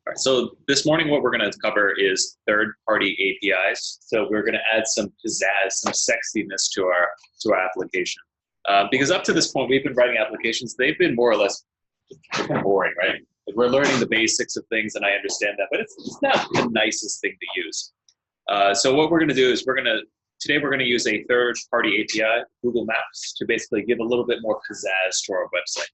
All right, so this morning what we're going to cover is third-party APIs. So we're going to add some pizzazz, some sexiness to our application. Because up to this point, we've been writing applications. They've been more or less boring, right? Like we're learning the basics of things, and I understand that, but it's not the nicest thing to use. So what we're going to do is today we're going to use a third-party API, Google Maps, to basically give a little bit more pizzazz to our website.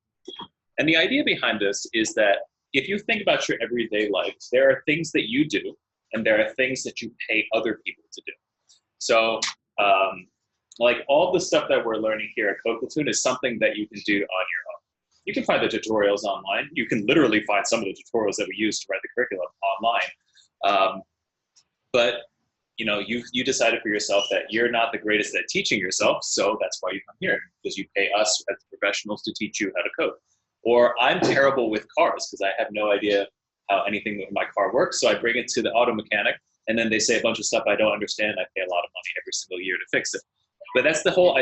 And the idea behind this is that if you think about your everyday life, there are things that you do, and there are things that you pay other people to do. So like all the stuff that we're learning here at Platoon is something that you can do on your own. You can find the tutorials online. You can literally find some of the tutorials that we use to write the curriculum online. But you know, you decided for yourself that you're not the greatest at teaching yourself, so that's why you come here, because you pay us as professionals to teach you how to code. Or I'm terrible with cars because I have no idea how anything with my car works, so I bring it to the auto mechanic, and then they say a bunch of stuff I don't understand. I pay a lot of money every single year to fix it. But that's the whole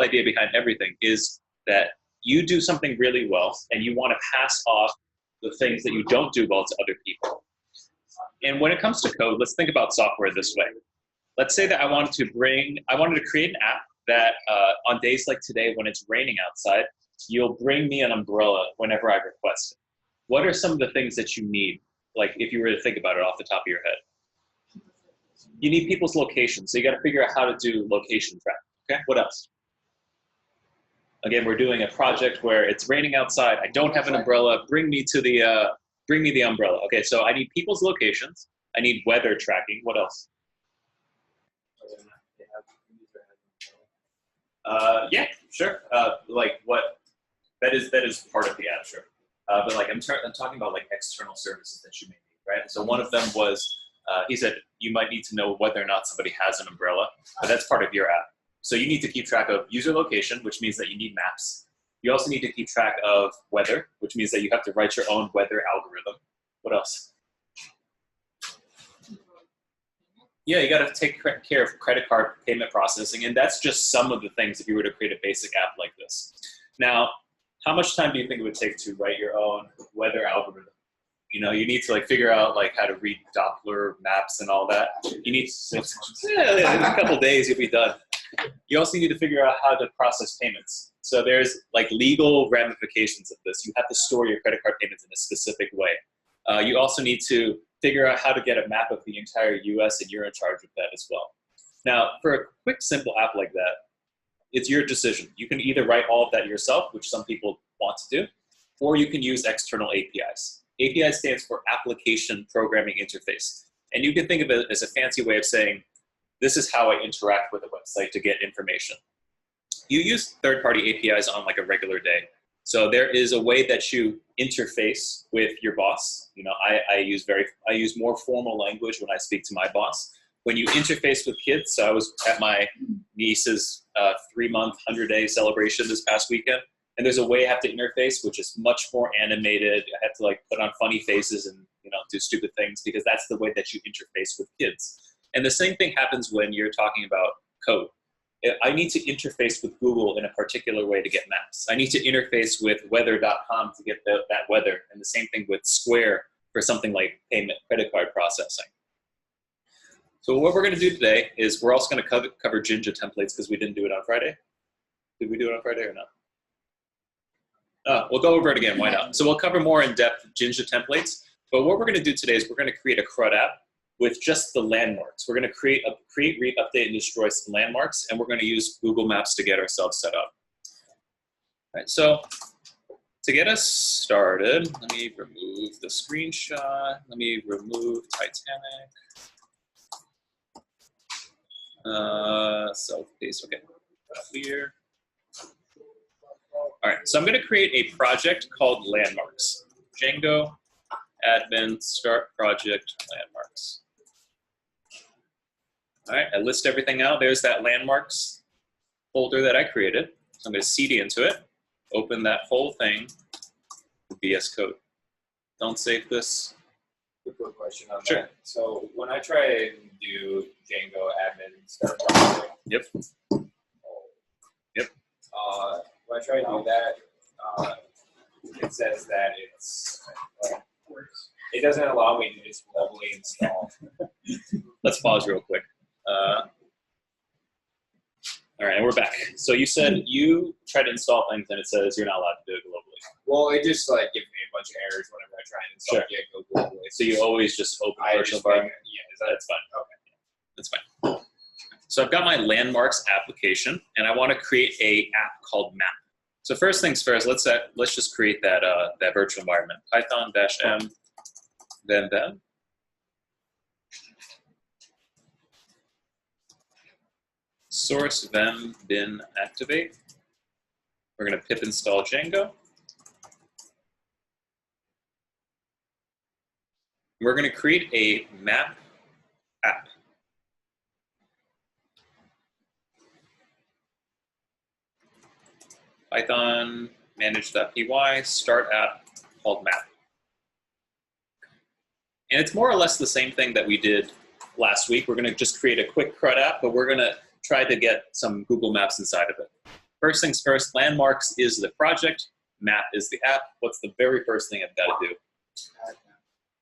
idea behind everything, is that you do something really well, and you want to pass off the things that you don't do well to other people. And when it comes to code, let's think about software this way. Let's say that I wanted to create an app that on days like today when it's raining outside, you'll bring me an umbrella whenever I request it. What are some of the things that you need, like if you were to think about it off the top of your head? You need people's locations, so you got to figure out how to do location tracking. Okay, what else? Again, we're doing a project where it's raining outside. I don't have an umbrella. Bring me the umbrella. Okay, so I need people's locations. I need weather tracking. What else? Yeah, sure. Like what? That is part of the app, sure. But like I'm talking about like external services that you may need, right? So one of them was he said you might need to know whether or not somebody has an umbrella, but that's part of your app. So you need to keep track of user location, which means that you need maps. You also need to keep track of weather, which means that you have to write your own weather algorithm. What else? Yeah, you got to take care of credit card payment processing, and that's just some of the things if you were to create a basic app like this. Now, how much time do you think it would take to write your own weather algorithm? You know, you need to like figure out like how to read Doppler maps and all that. You need in a couple days you'll be done. You also need to figure out how to process payments. So there's like legal ramifications of this. You have to store your credit card payments in a specific way. You also need to figure out how to get a map of the entire US, and you're in charge of that as well. Now, for a quick, simple app like that, it's your decision. You can either write all of that yourself, which some people want to do, or you can use external APIs. API stands for Application Programming Interface. And you can think of it as a fancy way of saying, this is how I interact with a website to get information. You use third-party APIs on like a regular day. So there is a way that you interface with your boss. You know, I use more formal language when I speak to my boss. When you interface with kids, so I was at my niece's 3-month 100-day celebration this past weekend, and there's a way I have to interface which is much more animated. I have to like put on funny faces and do stupid things because that's the way that you interface with kids. And the same thing happens when you're talking about code. I need to interface with Google in a particular way to get maps. I need to interface with weather.com to get that weather, and the same thing with Square for something like payment, credit card processing. So what we're going to do today is we're also going to cover Jinja templates because we didn't do it on Friday. Did we do it on Friday or not? We'll go over it again. Why not? So we'll cover more in-depth Jinja templates. But what we're going to do today is we're going to create a CRUD app with just the landmarks. We're going to create, read, update, and destroy some landmarks, and we're going to use Google Maps to get ourselves set up. All right, so to get us started, let me remove the screenshot. Let me remove Titanic. Self-paste, okay, clear. All right, so I'm going to create a project called Landmarks. Django, admin, start project, landmarks. All right, I list everything out. There's that landmarks folder that I created. So I'm going to cd into it, open that whole thing, VS Code. Don't save this. Quick question on Sure. that. So when I try and do Django admin start project, Yep. Yep. when I try to do that, it says that doesn't allow me to just globally install. Let's pause real quick. All right, and we're back. So you said you tried to install things and it says you're not allowed to do it globally. Well, it just like gives me a bunch of errors whenever I try and install Django globally. So you always just open the virtual environment? Yeah, That's fine. Okay. That's fine. So I've got my landmarks application, and I want to create a app called map. So first things first, let's just create that that virtual environment. Python-m then source vem bin activate. We're going to pip install Django. We're going to create a map app. Python manage.py start app called map. And it's more or less the same thing that we did last week. We're going to just create a quick CRUD app, but we're going to try to get some Google Maps inside of it. First things first, landmarks is the project, map is the app. What's the very first thing I've got to do?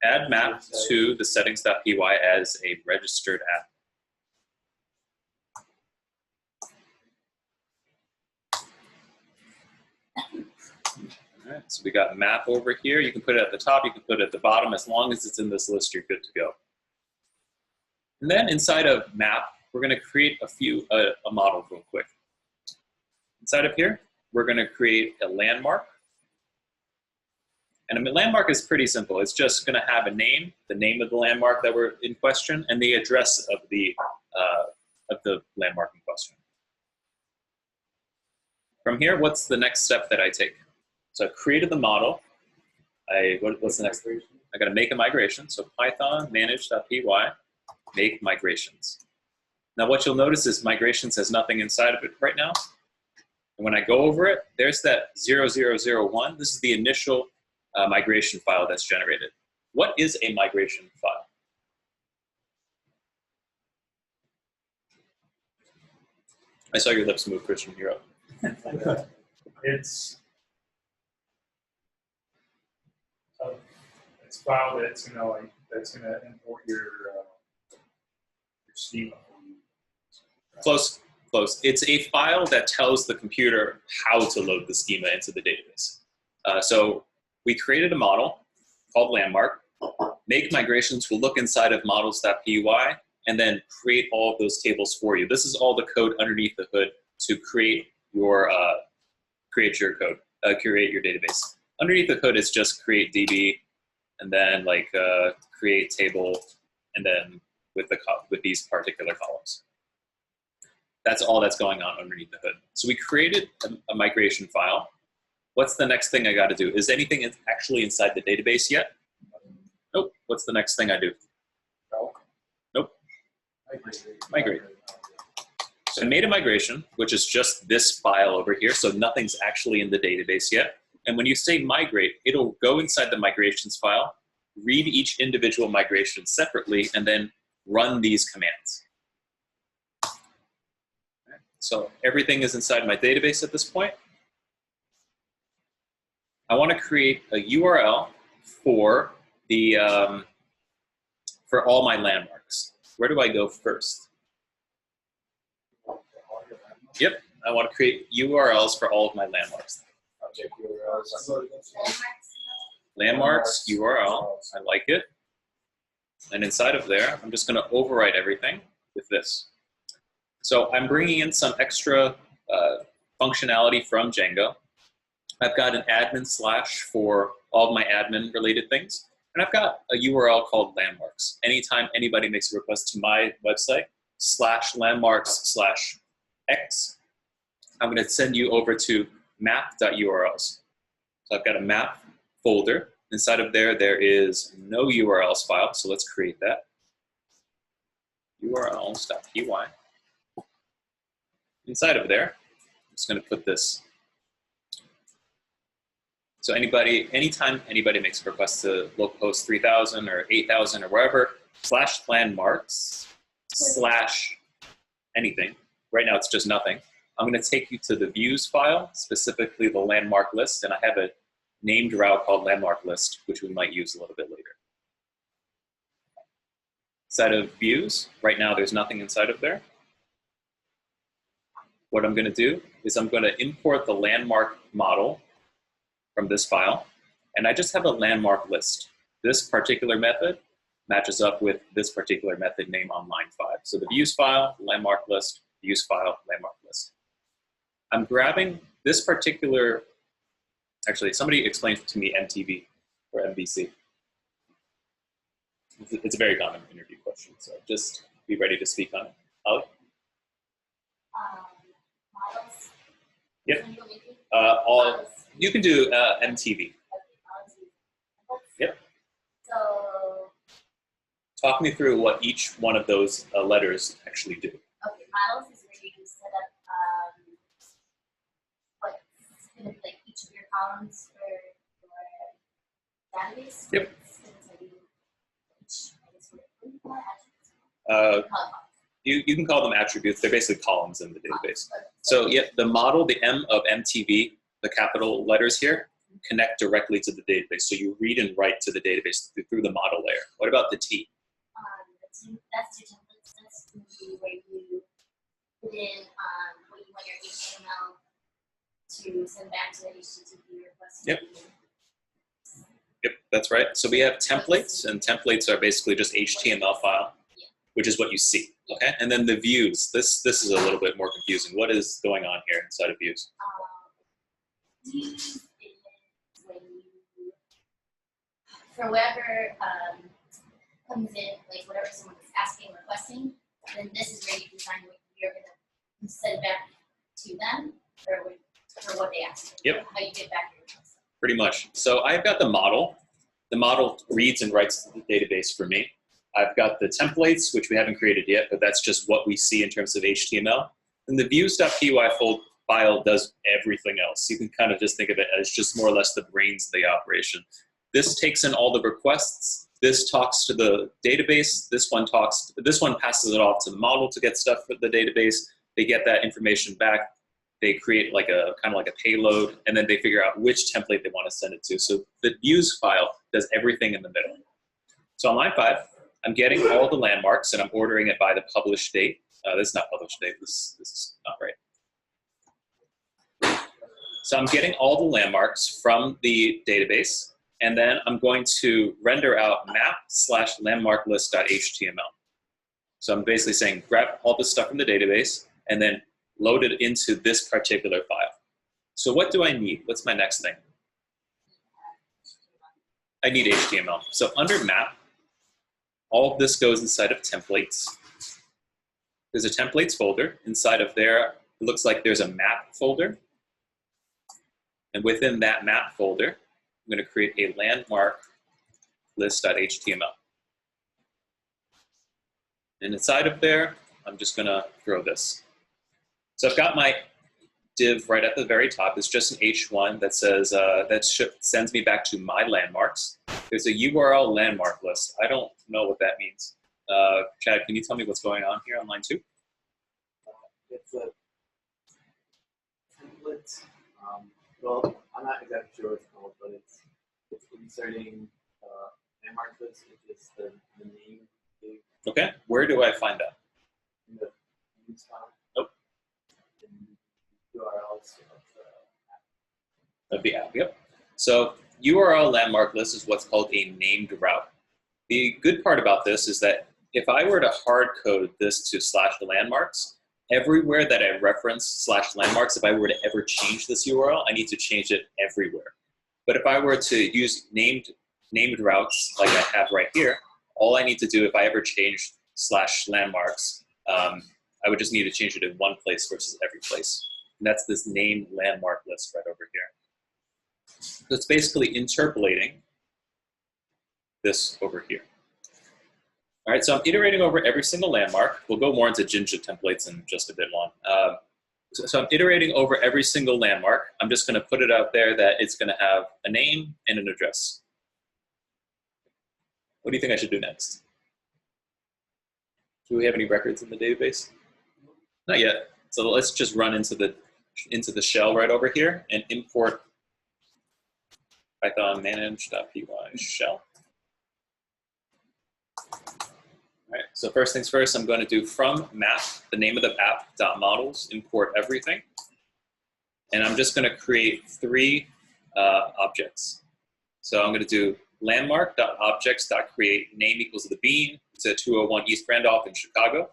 Add map to the settings.py as a registered app. All right, so we got map over here. You can put it at the top, you can put it at the bottom. As long as it's in this list, you're good to go. And then inside of map, we're going to create a model real quick. Inside of here, we're going to create a landmark. And a landmark is pretty simple. It's just going to have a name, the name of the landmark that we're in question, and the address of the landmark in question. From here, what's the next step that I take? So I've created the model. What's the next? I got to make a migration. So Python manage.py make migrations. Now what you'll notice is migrations has nothing inside of it right now. And when I go over it, there's that 0001. This is the initial migration file that's generated. What is a migration file? I saw your lips move, Christian. You're up. It's a file that's gonna import your schema. Close. It's a file that tells the computer how to load the schema into the database. So we created a model called landmark. Make migrations will look inside of models.py and then create all of those tables for you. This is all the code underneath the hood to create your create your database. Underneath the hood, it's just create DB and then like create table and then with these particular columns. That's all that's going on underneath the hood. So we created a migration file. What's the next thing I got to do? Is anything actually inside the database yet? Nope. What's the next thing I do? Nope. Migrate. So I made a migration, which is just this file over here. So nothing's actually in the database yet. And when you say migrate, it'll go inside the migrations file, read each individual migration separately, and then run these commands. So everything is inside my database at this point. I want to create a URL for the for all my landmarks. Where do I go first? Yep, I want to create URLs for all of my landmarks. Landmarks URL, I like it. And inside of there, I'm just going to overwrite everything with this. So I'm bringing in some extra functionality from Django. I've got an admin slash for all of my admin related things. And I've got a URL called landmarks. Anytime anybody makes a request to my website, /landmarks/x, I'm going to send you over to map.urls. So I've got a map folder. Inside of there, there is no URLs file. So let's create that. urls.py. Inside of there, I'm just going to put this. So anytime anybody makes a request to localhost 3000 or 8000 or wherever, /landmarks/anything. Right now it's just nothing. I'm going to take you to the views file, specifically the landmark list, and I have a named route called landmark list, which we might use a little bit later. Inside of views, right now there's nothing inside of there. What I'm going to do is I'm going to import the landmark model from this file, and I just have a landmark list. This particular method matches up with this particular method name on line 5. So the views file, landmark list, views file, landmark list. I'm grabbing this particular, actually somebody explained to me MTV or MVC. It's a very common interview question, so just be ready to speak on it. Ollie? Models. Yep. Models. You can do MTV. Yep. So, Talk me through what each one of those letters actually do. okay, models is where you can set up what's going to be like each of your columns for your database. Yep. You can call them attributes. They're basically columns in the database. So yeah, the model, the M of MTV, the capital letters here, connect directly to the database. So you read and write to the database through the model layer. What about the T? That's your templates. That's going to be where you put in what you want your HTML to send back to the HTTP request. Yep. Yep, that's right. So we have templates, and templates are basically just HTML file, which is what you see. Okay, and then the views. This is a little bit more confusing. What is going on here inside of views? Views is when you, for whatever comes in, like whatever someone is asking, requesting, then this is where you can find what you're going to send back to them, or for what they asked. Yep. How you get back your request. Pretty much. So I've got the model. The model reads and writes to the database for me. I've got the templates, which we haven't created yet, but that's just what we see in terms of HTML. And the views.py file does everything else. You can kind of just think of it as just more or less the brains of the operation. This takes in all the requests. This talks to the database. This one passes it off to the model to get stuff for the database. They get that information back. They create like a kind of like a payload, and then they figure out which template they want to send it to. So the views file does everything in the middle. So on line 5, I'm getting all the landmarks, and I'm ordering it by the published date. This is not published date. This is not right. So I'm getting all the landmarks from the database, and then I'm going to render out map/landmarklist.html. So I'm basically saying grab all this stuff from the database, and then load it into this particular file. So what do I need? What's my next thing? I need HTML. So under map, all of this goes inside of templates. There's a templates folder. Inside of there, it looks like there's a map folder. And within that map folder, I'm going to create a landmark list.html. And inside of there, I'm just going to throw this. So I've got my div right at the very top. It's just an H1 that says, sends me back to my landmarks. There's a URL landmark list. I don't know what that means. Chad, can you tell me what's going on here on line 2? It's a template. Well, I'm not exactly sure what it's called, but it's inserting landmark list, which is the name. Okay, where do I find that? In the use file. Nope. URLs Of the app, yep. So URL landmark list is what's called a named route. The good part about this is that if I were to hard code this to /landmarks, everywhere that I reference /landmarks, if I were to ever change this URL, I need to change it everywhere. But if I were to use named routes like I have right here, all I need to do if I ever change /landmarks, I would just need to change it in one place versus every place. And that's this named landmark list right over here. So it's basically interpolating this over here. All right, so I'm iterating over every single landmark. We'll go more into Jinja templates in just a bit long. So I'm iterating over every single landmark. I'm just going to put it out there that it's going to have a name and an address. What do you think I should do next? Do we have any records in the database? Not yet. So let's just run into the shell right over here and import Python manage.py shell. All right. So first things first, I'm going to do from map, the name of the app, dot models, import everything. And I'm just going to create 3 objects. So I'm going to do landmark.objects.create name equals the bean. It's a 201 East Randolph in Chicago.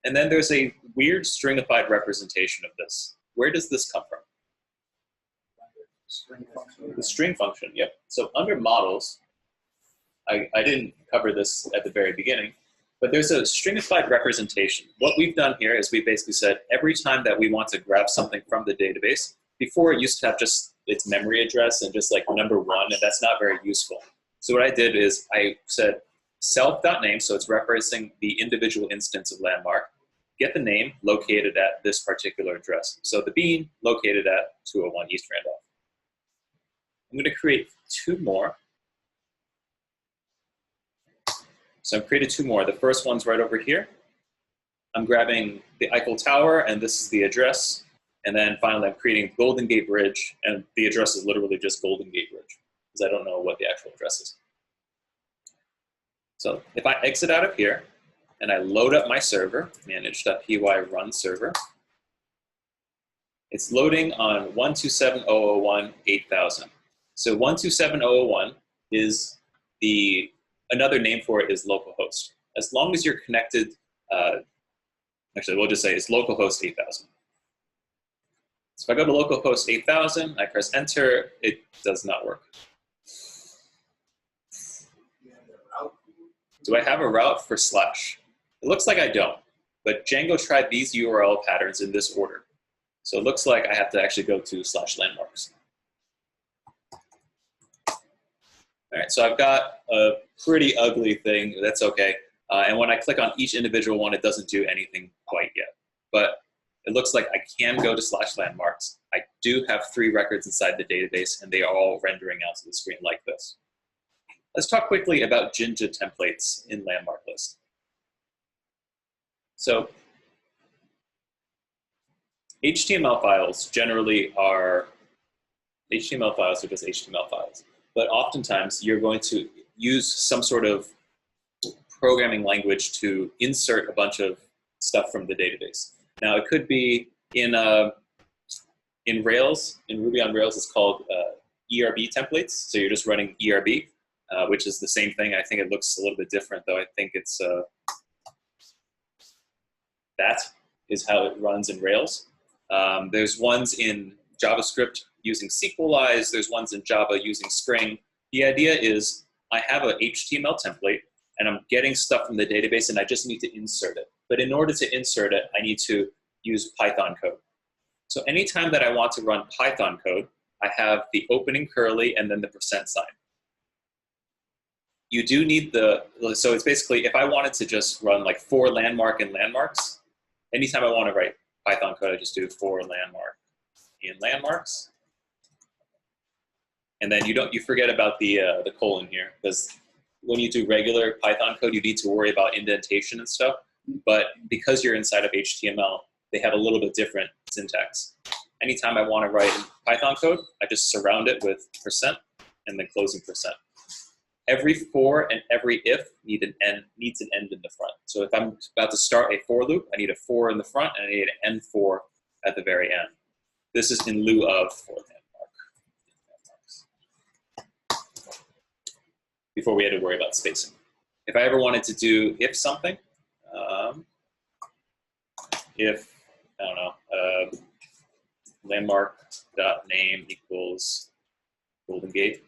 And then there's a weird stringified representation of this. Where does this come from? String function. The string function, yep. So under models, I didn't cover this at the very beginning, but there's a stringified representation. What we've done here is we basically said every time that we want to grab something from the database, before it used to have just its memory address and just like number 1, and that's not very useful. So what I did is I said self.name, so it's referencing the individual instance of landmark, get the name located at this particular address. So the bean located at 201 East Randolph. I'm going to create 2 more. So I've created 2 more. The first one's right over here. I'm grabbing the Eiffel Tower, and this is the address. And then finally, I'm creating Golden Gate Bridge, and the address is literally just Golden Gate Bridge, because I don't know what the actual address is. So if I exit out of here, and I load up my server, manage.py run server, it's loading on 127.0.0.1.8000. So 127.0.0.1 is another name for it is localhost. As long as you're connected, actually we'll just say it's localhost 8000. So if I go to localhost 8000, I press enter, it does not work. Do I have a route for slash? It looks like I don't, but Django tried these URL patterns in this order. So it looks like I have to actually go to /landmarks. All right, so I've got a pretty ugly thing, that's okay. And when I click on each individual one, it doesn't do anything quite yet. But it looks like I can go to /landmarks. I do have 3 records inside the database, and they are all rendering out to the screen like this. Let's talk quickly about Jinja templates in landmark list. So HTML files generally are, HTML files are just HTML files. But oftentimes, you're going to use some sort of programming language to insert a bunch of stuff from the database. Now, it could be in Rails, in Ruby on Rails, it's called ERB templates. So you're just running ERB, which is the same thing. I think it looks a little bit different, though. I think it's, that is how it runs in Rails. There's ones in JavaScript using SQLize. There's ones in Java using Spring. The idea is I have a HTML template, and I'm getting stuff from the database, and I just need to insert it. But in order to insert it, I need to use Python code. So anytime that I want to run Python code, I have the opening curly and then the % sign. You do need so it's basically, if I wanted to just run like for landmark and landmarks, anytime I want to write Python code, I just do for landmark in landmarks. And then you forget about the colon here, because when you do regular Python code, you need to worry about indentation and stuff. But because you're inside of HTML, they have a little bit different syntax. Anytime I want to write Python code, I just surround it with % and then closing %. Every for and every if needs an end in the front. So if I'm about to start a for loop, I need a for in the front and I need an end for at the very end. This is in lieu of for landmark. Before we had to worry about spacing. If I ever wanted to do if something, if, I don't know, landmark.name equals Golden Gate,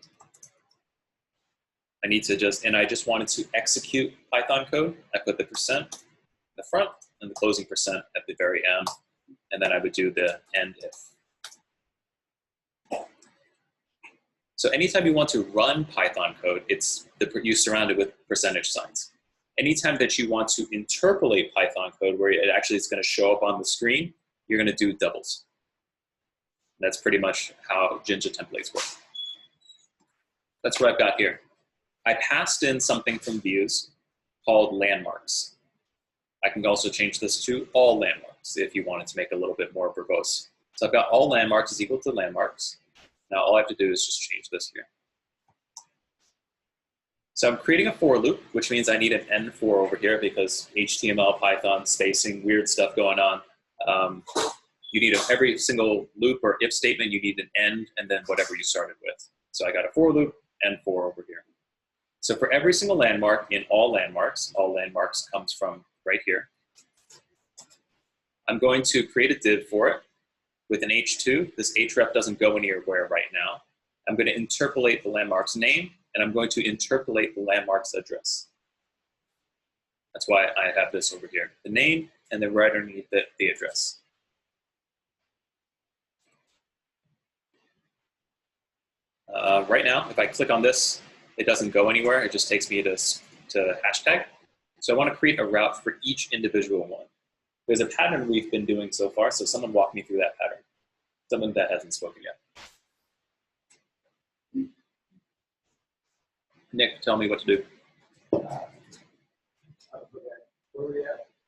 I need to and I just wanted to execute Python code. I put the % in the front and the closing % at the very end, and then I would do the end if. So anytime you want to run Python code, you surround it with % signs. Anytime that you want to interpolate Python code where it actually is going to show up on the screen, you're going to do doubles. And that's pretty much how Jinja templates work. That's what I've got here. I passed in something from views called landmarks. I can also change this to all landmarks if you wanted to make it a little bit more verbose. So I've got all landmarks is equal to landmarks. Now all I have to do is just change this here. So I'm creating a for loop, which means I need an end for over here because HTML, Python, spacing, weird stuff going on. You need every single loop or if statement, you need an end and then whatever you started with. So I got a for loop and for over here. So for every single landmark in all landmarks comes from right here. I'm going to create a div for it with an h2. This href doesn't go anywhere right now. I'm going to interpolate the landmark's name, and I'm going to interpolate the landmark's address. That's why I have this over here, the name, and then right underneath it, the address. Right now, if I click on this, it doesn't go anywhere. It just takes me to hashtag. So I want to create a route for each individual one. There's a pattern we've been doing so far, so someone walk me through that pattern. Someone that hasn't spoken yet. Nick, tell me what to do.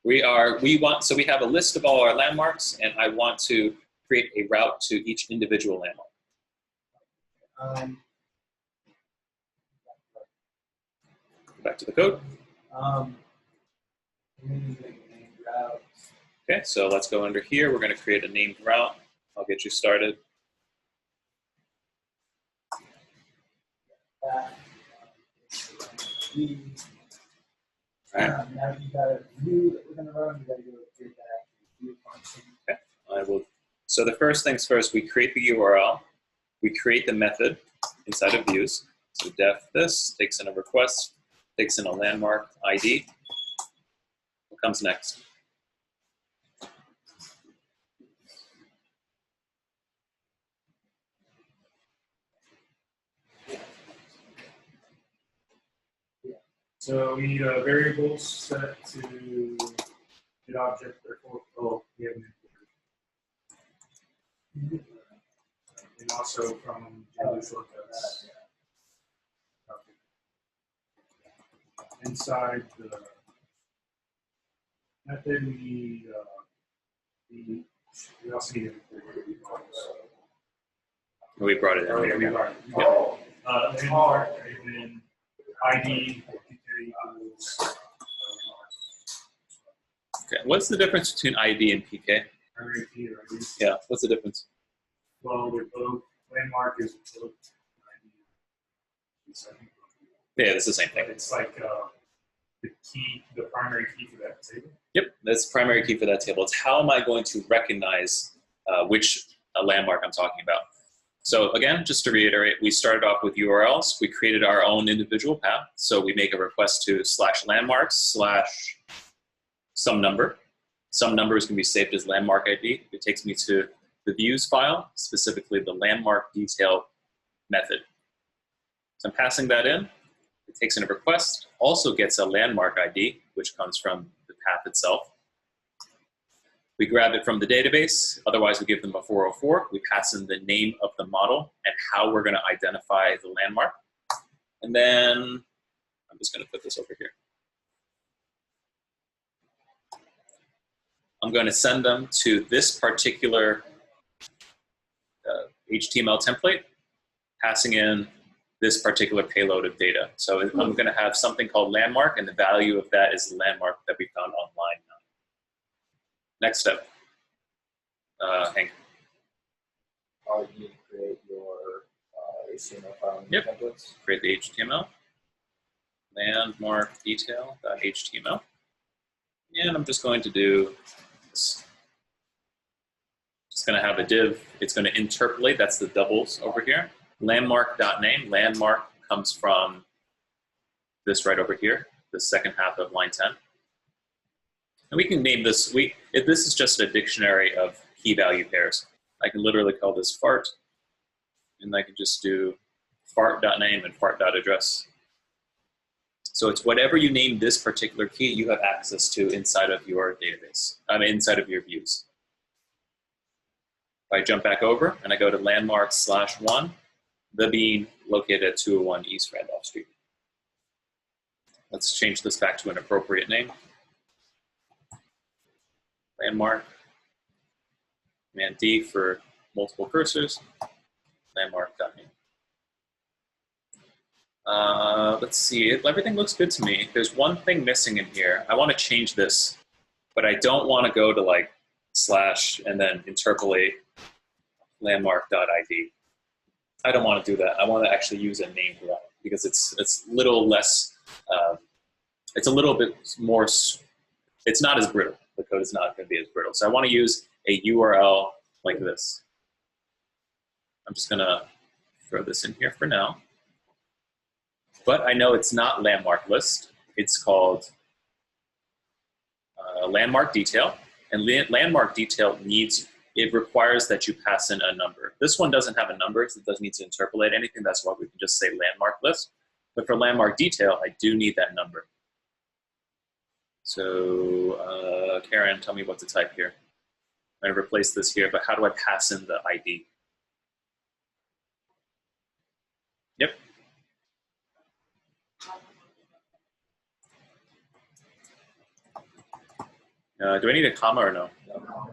We have a list of all our landmarks, and I want to create a route to each individual landmark. Go back to the code. Okay, so let's go under here. We're going to create a named route. I'll get you started. Right. Now you got a view that we're going to run. You got to go create that view function. Okay, I will. So the first things first, we create the URL. We create the method inside of views. So def this takes in a request, takes in a landmark ID. What comes next? So we need a variable set to get object or we have an import. And also from Django shortcuts. Inside the method, we also need an import. We brought it in. Landmark and then ID. Okay, what's the difference between ID and PK? Primary key or ID. Yeah, what's the difference? Well, they're both, landmark is both ID. Yeah, it's the same thing. But it's like the key, the primary key for that table. Yep, that's the primary key for that table. It's how am I going to recognize which landmark I'm talking about. So again, just to reiterate, we started off with URLs. We created our own individual path. So we make a request to /landmarks/ some number. Some numbers can be saved as landmark ID. It takes me to the views file, specifically the landmark detail method. So I'm passing that in. It takes in a request, also gets a landmark ID, which comes from the path itself. We grab it from the database, otherwise we give them a 404. We pass in the name of the model and how we're going to identify the landmark. And then I'm just going to put this over here. I'm going to send them to this particular HTML template, passing in this particular payload of data. So I'm going to have something called landmark, and the value of that is the landmark that we found online. Next step, Hank. You need to create your HTML file. Yep. Templates. Create the HTML. Landmark detail.html. And I'm just going to do this. Just going to have a div. It's going to interpolate. That's the doubles over here. Landmark.name. Landmark comes from this right over here, the second half of line 10. And we can name this, if this is just a dictionary of key value pairs. I can literally call this fart, and I can just do fart.name and fart.address. So it's whatever you name this particular key, you have access to inside of your database, inside of your views. If I jump back over and I go to landmark/1, the being located at 201 East Randolph Street. Let's change this back to an appropriate name. Landmark, Command D for multiple cursors, landmark.name. Let's see, everything looks good to me. There's one thing missing in here. I want to change this, but I don't want to go to like / and then interpolate landmark.id. I don't want to do that. I want to actually use a name for that because it's little less, it's a little bit more, it's not as brittle. The code is not going to be as brittle. So I want to use a URL like this. I'm just going to throw this in here for now. But I know it's not landmark list. It's called landmark detail. And landmark detail it requires that you pass in a number. This one doesn't have a number, so it doesn't need to interpolate anything. That's why we can just say landmark list. But for landmark detail, I do need that number. So Karen, tell me what to type here. I'm going to replace this here, but how do I pass in the ID? Yep. Do I need a comma or no?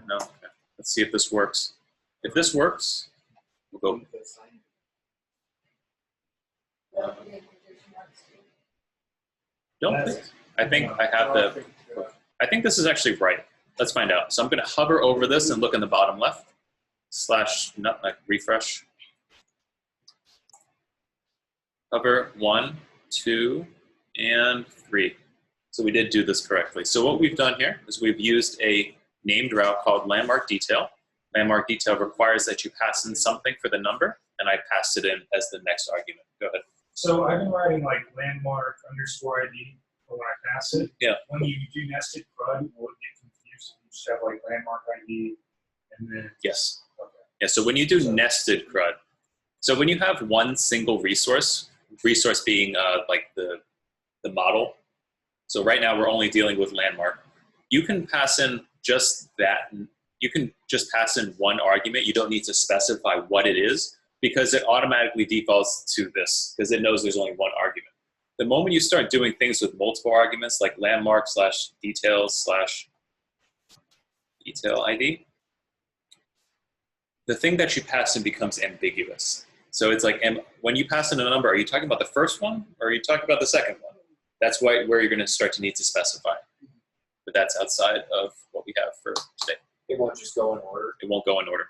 No. Okay. Let's see if this works. If this works, we'll go. Don't think. I think I have the. I think this is actually right. Let's find out. So I'm going to hover over this and look in the bottom left. / refresh. Hover 1, 2, and 3. So we did do this correctly. So what we've done here is we've used a named route called landmark detail. Landmark detail requires that you pass in something for the number, and I passed it in as the next argument. Go ahead. So I've been writing like landmark _ ID for when I pass it. Yeah. When you do nested CRUD, will it get confused? You just have like landmark ID and then. Yes. Okay. Yeah. So when you do nested CRUD, so when you have one single resource being like the model. So right now we're only dealing with landmark. You can pass in just that. You can just pass in one argument. You don't need to specify what it is because it automatically defaults to this because it knows there's only one argument. The moment you start doing things with multiple arguments like landmark / detail / detail ID, the thing that you pass in becomes ambiguous. So it's like, when you pass in a number, are you talking about the first one or are you talking about the second one? That's where you're going to start to need to specify. But that's outside of what we have for today. It won't just go in order. It won't go in order.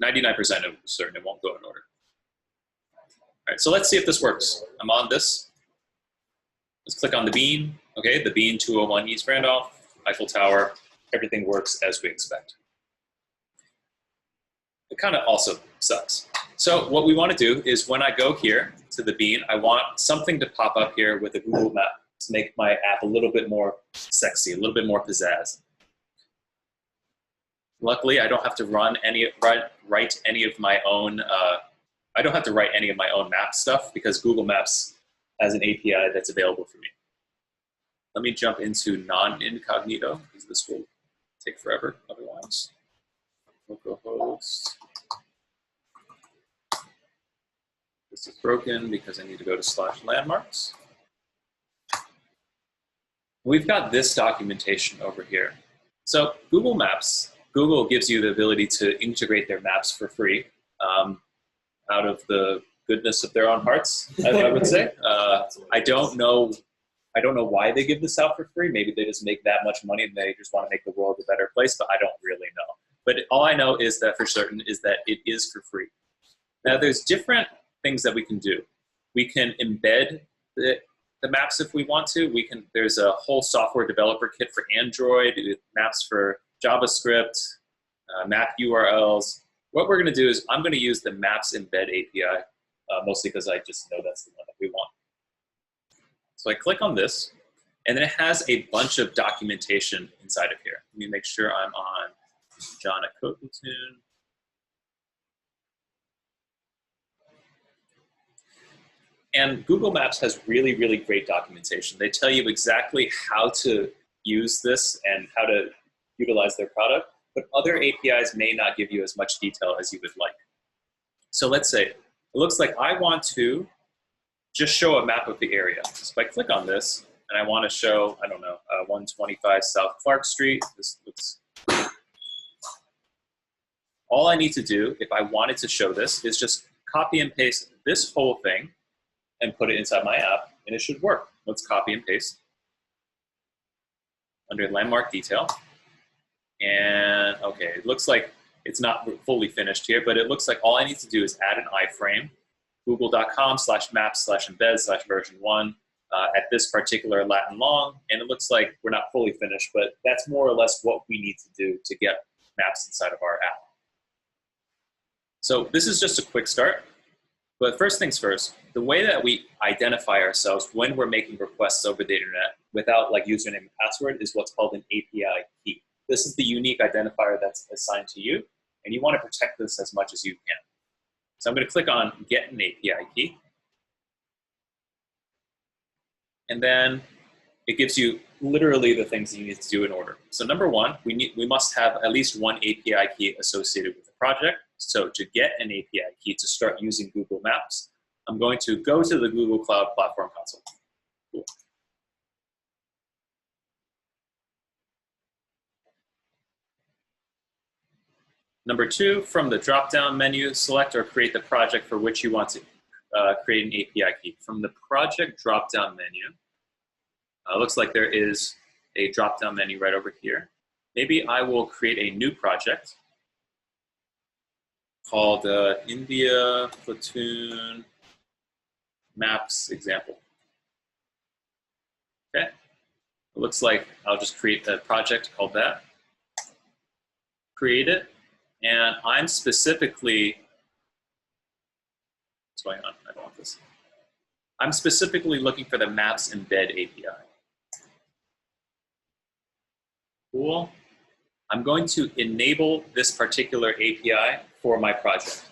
99% of certain it won't go in order. All right, so let's see if this works. I'm on this. Let's click on the bean. Okay, the bean 201 East Randolph, Eiffel Tower. Everything works as we expect. It kind of also sucks. So what we want to do is when I go here to the bean, I want something to pop up here with a Google map to make my app a little bit more sexy, a little bit more pizzazz. Luckily, I don't have to write any of my own. I don't have to write any of my own map stuff because Google Maps has an API that's available for me. Let me jump into non-incognito because this will take forever otherwise. Localhost. This is broken because I need to go to /landmarks. We've got this documentation over here. So Google Maps, Google gives you the ability to integrate their maps for free out of the goodness of their own hearts, I would say. I don't know why they give this out for free. Maybe they just make that much money and they just want to make the world a better place, but I don't really know. But all I know is that for certain is that it is for free. Now there's different things that we can do. We can embed the maps if we want to. There's a whole software developer kit for Android, maps for JavaScript, map URLs. What we're going to do is I'm going to use the Maps Embed API, mostly because I just know that's the one that we want. So I click on this, and then it has a bunch of documentation inside of here. Let me make sure I'm on John at Platoon. And Google Maps has really, really great documentation. They tell you exactly how to use this and how to utilize their product, but other APIs may not give you as much detail as you would like. So let's say, it looks like I want to just show a map of the area. So if I click on this, and I want to show, I don't know, 125 South Clark Street, this looks... All I need to do, if I wanted to show this, is just copy and paste this whole thing and put it inside my app, and it should work. Let's copy and paste under landmark detail. And okay, it looks like it's not fully finished here, but it looks like all I need to do is add an iframe, google.com/maps/embed/version1 at this particular Latin long, and it looks like we're not fully finished, but that's more or less what we need to do to get maps inside of our app. So this is just a quick start, but first things first, the way that we identify ourselves when we're making requests over the internet without like username and password is what's called an API key. This is the unique identifier that's assigned to you, and you want to protect this as much as you can. So I'm going to click on Get an API Key. And then it gives you literally the things that you need to do in order. So number one, we must have at least one API key associated with the project. So to get an API key to start using Google Maps, I'm going to go to the Google Cloud Platform Console. Cool. Number two, from the drop-down menu, select or create the project for which you want to create an API key. From the project drop-down menu, looks like there is a drop-down menu right over here. Maybe I will create a new project called India Platoon Maps Example. Okay, it looks like I'll just create a project called that, create it, and I'm specifically, what's going on? I don't want this. I'm specifically looking for the Maps Embed API. Cool. I'm going to enable this particular API for my project.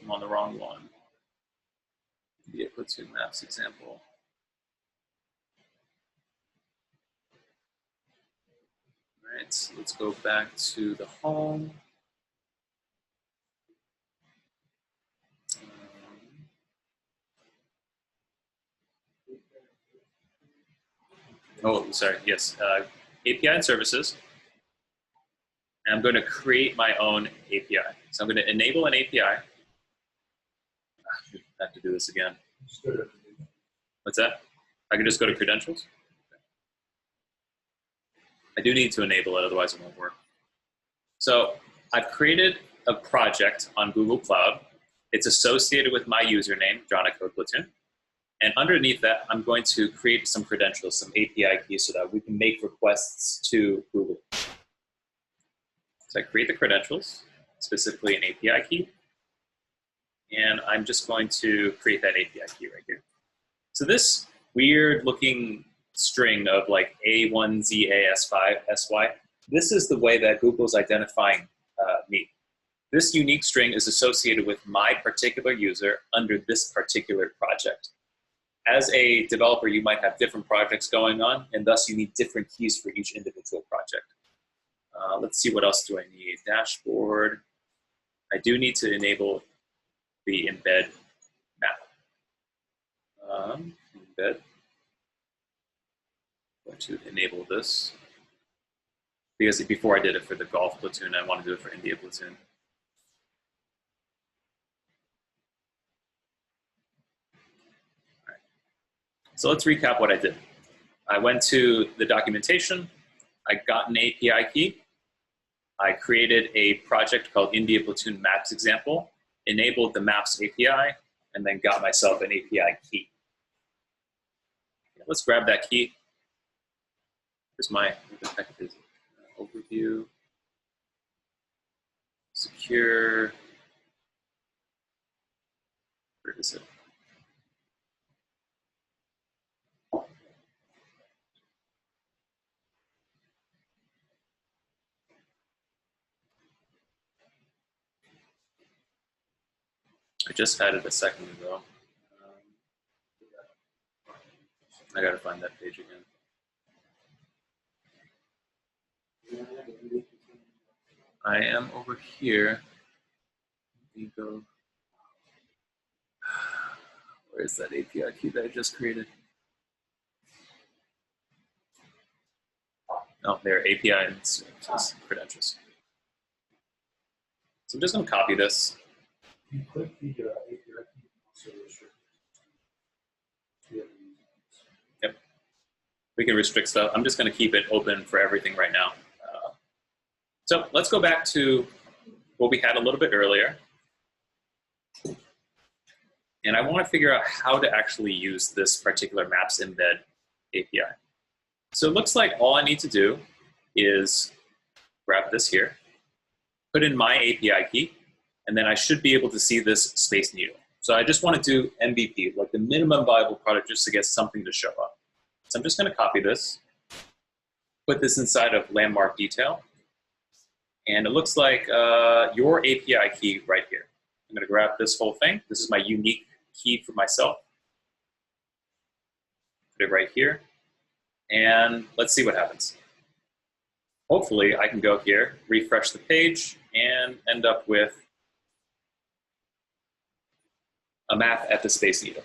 I'm on the wrong one. The Platoon Maps example. All right, so let's go back to the home. Oh, sorry, yes. API and services. And I'm going to create my own API. So I'm going to enable an API. I have to do this again. What's that? I can just go to credentials? I do need to enable it, otherwise it won't work. So I've created a project on Google Cloud. It's associated with my username, JohnCodePlatoon. And underneath that, I'm going to create some credentials, some API keys, so that we can make requests to Google. So I create the credentials, specifically an API key. And I'm just going to create that API key right here. So this weird looking string of like A1ZAS5SY, this is the way that Google's identifying me. This unique string is associated with my particular user under this particular project. As a developer, you might have different projects going on, and thus you need different keys for each individual project. Let's see, what else do I need? Dashboard. I do need to enable the embed map. Embed. I'm going to enable this. Because before I did it for the golf platoon, I want to do it for India platoon. All right. So let's recap what I did. I went to the documentation. I got an API key. I created a project called India Platoon Maps Example, enabled the Maps API, and then got myself an API key. Let's grab that key. Here's my overview. Secure. Where is it? I just had it a second ago. I gotta find that page again. I am over here. Let me go. Where is that API key that I just created? Oh, they're API and credentials. So I'm just going to copy this. You click the API key, also restrict. Yep. We can restrict stuff. I'm just going to keep it open for everything right now. So let's go back to what we had a little bit earlier. And I want to figure out how to actually use this particular Maps Embed API. So it looks like all I need to do is grab this here, put in my API key, and then I should be able to see this Space Needle. So I just want to do MVP, like the minimum viable product, just to get something to show up. So I'm just going to copy this, put this inside of landmark detail, and it looks like your API key right here. I'm going to grab this whole thing. This is my unique key for myself. Put it right here, and let's see what happens. Hopefully, I can go here, refresh the page, and end up with a map at the Space Needle.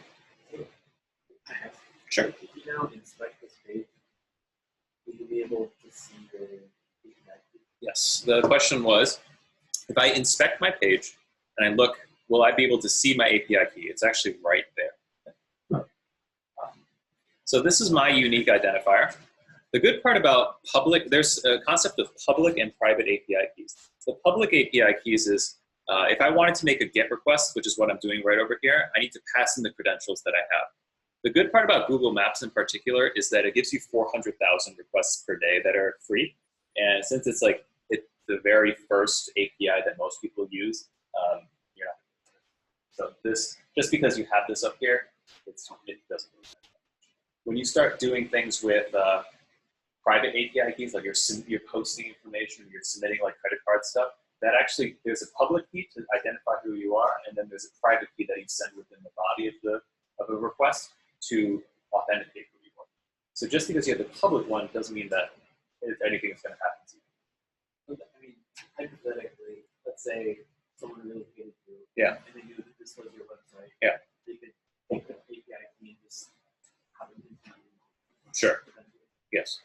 Sure. If you now inspect this page, will you be able to see the API key? Yes, the question was, if I inspect my page and I look, will I be able to see my API key? It's actually right there. So this is my unique identifier. The good part about public, there's a concept of public and private API keys. The public API keys is, if I wanted to make a GET request, which is what I'm doing right over here, I need to pass in the credentials that I have. The good part about Google Maps in particular is that it gives you 400,000 requests per day that are free. And since it's like the very first API that most people use, you're not. So this, just because you have this up here, it doesn't really matter. When you start doing things with private API keys, like you're posting information, you're submitting like credit card stuff, that actually, there's a public key to identify who you are, and then there's a private key that you send within the body of a request to authenticate who you are. So just because you have the public one doesn't mean that if anything is going to happen to you. I mean, hypothetically, let's say someone really hated you, Yeah. and they knew that this was your website. Yeah. They could take the API key and just have it in. Sure. Yes.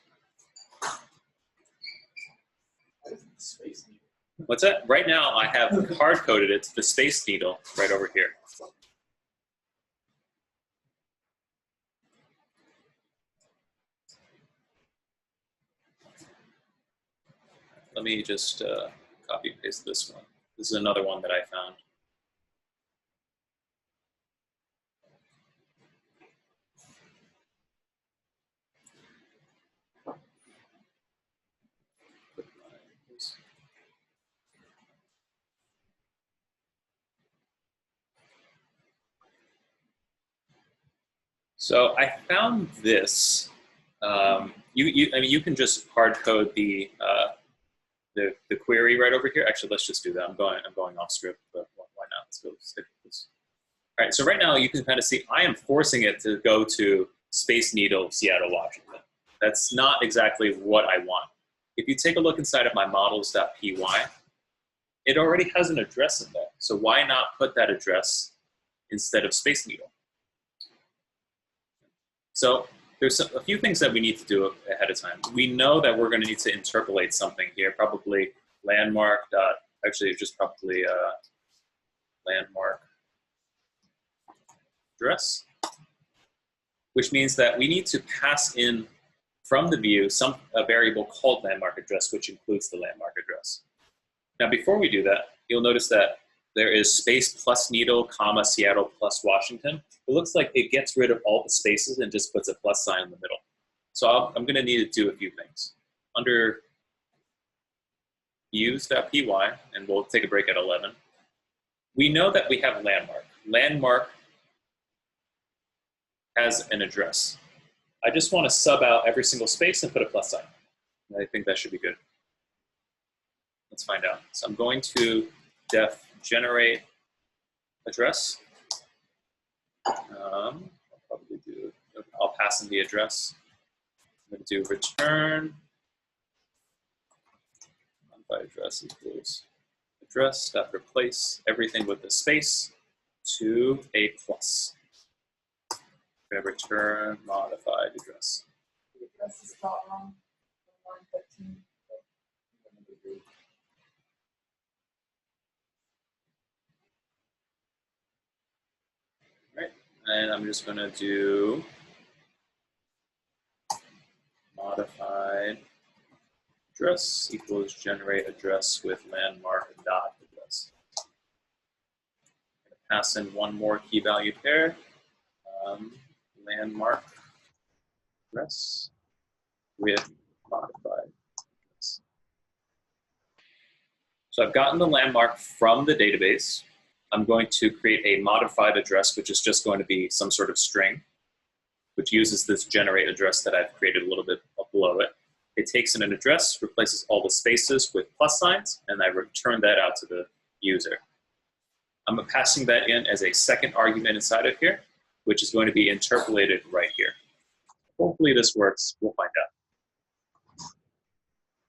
Space Needle. What's that? Right now, I have hard-coded it to the Space Needle right over here. Let me just copy and paste this one. This is another one that I found. So I found this. I mean, you can just hard code the query right over here. Actually, let's just do that. I'm going off script, but why not? Let's go stick with this. All right. So right now you can kind of see I am forcing it to go to Space Needle, Seattle, Washington. That's not exactly what I want. If you take a look inside of my models.py, it already has an address in there. So why not put that address instead of Space Needle? So there's a few things that we need to do ahead of time. We know that we're going to need to interpolate something here, probably landmark dot, actually just probably landmark address, which means that we need to pass in from the view a variable called landmark address, which includes the landmark address. Now, before we do that, you'll notice that there is space plus needle, comma, Seattle plus Washington. It looks like it gets rid of all the spaces and just puts a plus sign in the middle. So I'm going to need to do a few things. Under use.py, and we'll take a break at 11, we know that we have landmark. Landmark has an address. I just want to sub out every single space and put a plus sign. I think that should be good. Let's find out. So I'm going to def generate address. I'll probably do, I'll pass in the address. I'm going to do return by address equals address dot replace everything with a space to a plus. We're going to return modified address. The address is spelled wrong. Right, and I'm just going to do modified address equals generate address with landmark dot address. I'm going to pass in one more key value pair, landmark address with modified address. So I've gotten the landmark from the database. I'm going to create a modified address, which is just going to be some sort of string, which uses this generate address that I've created a little bit below it. It takes in an address, replaces all the spaces with plus signs, and I return that out to the user. I'm passing that in as a second argument inside of here, which is going to be interpolated right here. Hopefully this works. We'll find out.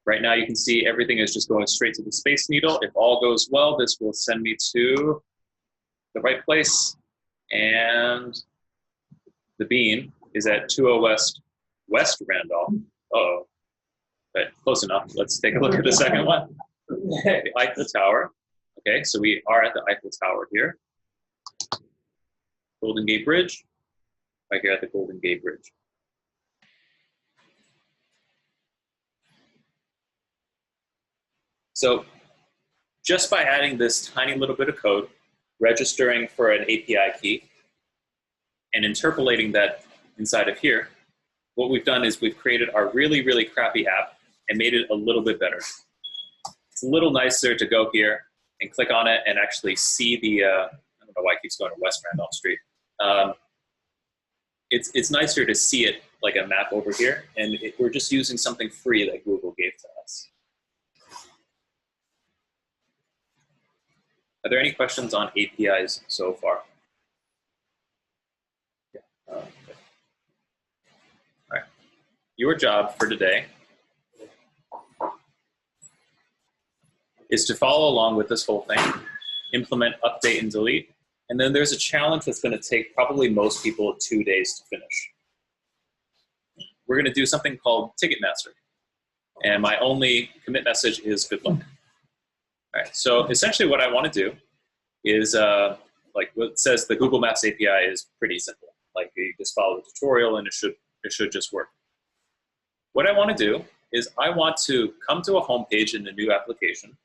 Right now you can see everything is just going straight to the Space Needle. If all goes well, this will send me to the right place, and the bean is at 201 West Randolph. Uh-oh, but close enough. Let's take a look at the second one. The Eiffel Tower. Okay, so we are at the Eiffel Tower here. Golden Gate Bridge, right here at the Golden Gate Bridge. So just by adding this tiny little bit of code, registering for an API key, and interpolating that inside of here, what we've done is we've created our really, really crappy app and made it a little bit better. It's a little nicer to go here and click on it and actually see the, I don't know why it keeps going to West Randolph Street. It's nicer to see it like a map over here, and we're just using something free that Google gave to us. Are there any questions on APIs so far? Yeah. All right. Your job for today is to follow along with this whole thing, implement, update, and delete. And then there's a challenge that's going to take probably most people 2 days to finish. We're going to do something called Ticketmaster. And my only commit message is good luck. All right, so essentially what I want to do is, like what says the Google Maps API is pretty simple. Like you just follow the tutorial and it should just work. What I want to do is I want to come to a home page in a new application.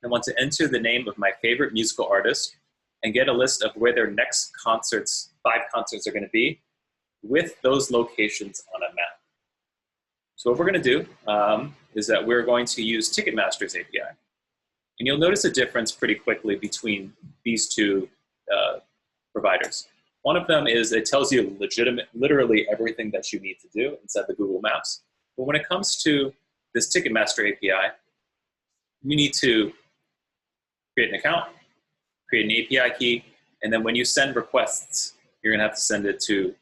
I want to enter the name of my favorite musical artist and get a list of where their next concerts, 5 concerts are going to be, with those locations on a map. So what we're going to do is that we're going to use Ticketmaster's API. And you'll notice a difference pretty quickly between these two providers. One of them is it tells you literally everything that you need to do inside the Google Maps. But when it comes to this Ticketmaster API, you need to create an account, create an API key, and then when you send requests, you're going to have to send it to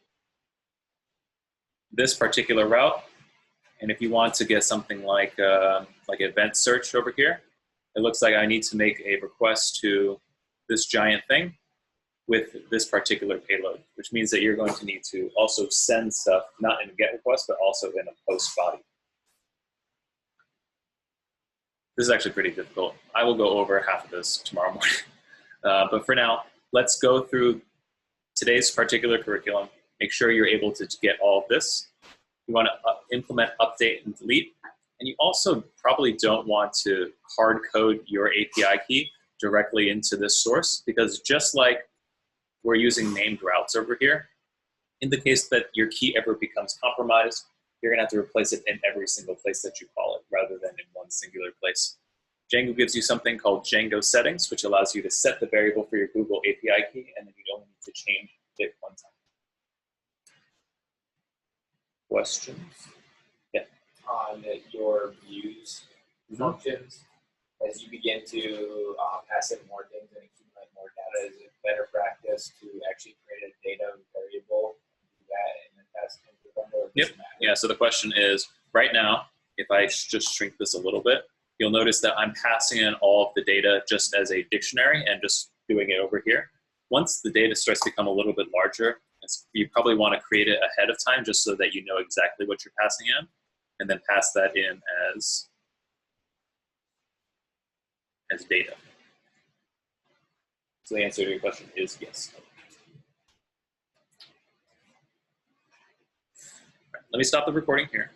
this particular route. And if you want to get something like event search over here, it looks like I need to make a request to this giant thing with this particular payload, which means that you're going to need to also send stuff, not in a GET request, but also in a post body. This is actually pretty difficult. I will go over half of this tomorrow morning. But for now, let's go through today's particular curriculum. Make sure you're able to get all of this. You want to implement, update, and delete. And you also probably don't want to hard code your API key directly into this source, because just like we're using named routes over here, in the case that your key ever becomes compromised, you're going to have to replace it in every single place that you call it, rather than in one singular place. Django gives you something called Django settings, which allows you to set the variable for your Google API key, and then you only need to change it one time. Questions? Yeah. On your views functions, as you begin to pass in more things and accumulate more data, is it better practice to actually create a data variable and do that and then pass it into the bundle? Yep. Yeah, so the question is, right now, if I just shrink this a little bit, you'll notice that I'm passing in all of the data just as a dictionary and just doing it over here. Once the data starts to become a little bit larger, you probably want to create it ahead of time just so that you know exactly what you're passing in. and then pass that in as data. So the answer to your question is yes. Let me stop the recording here.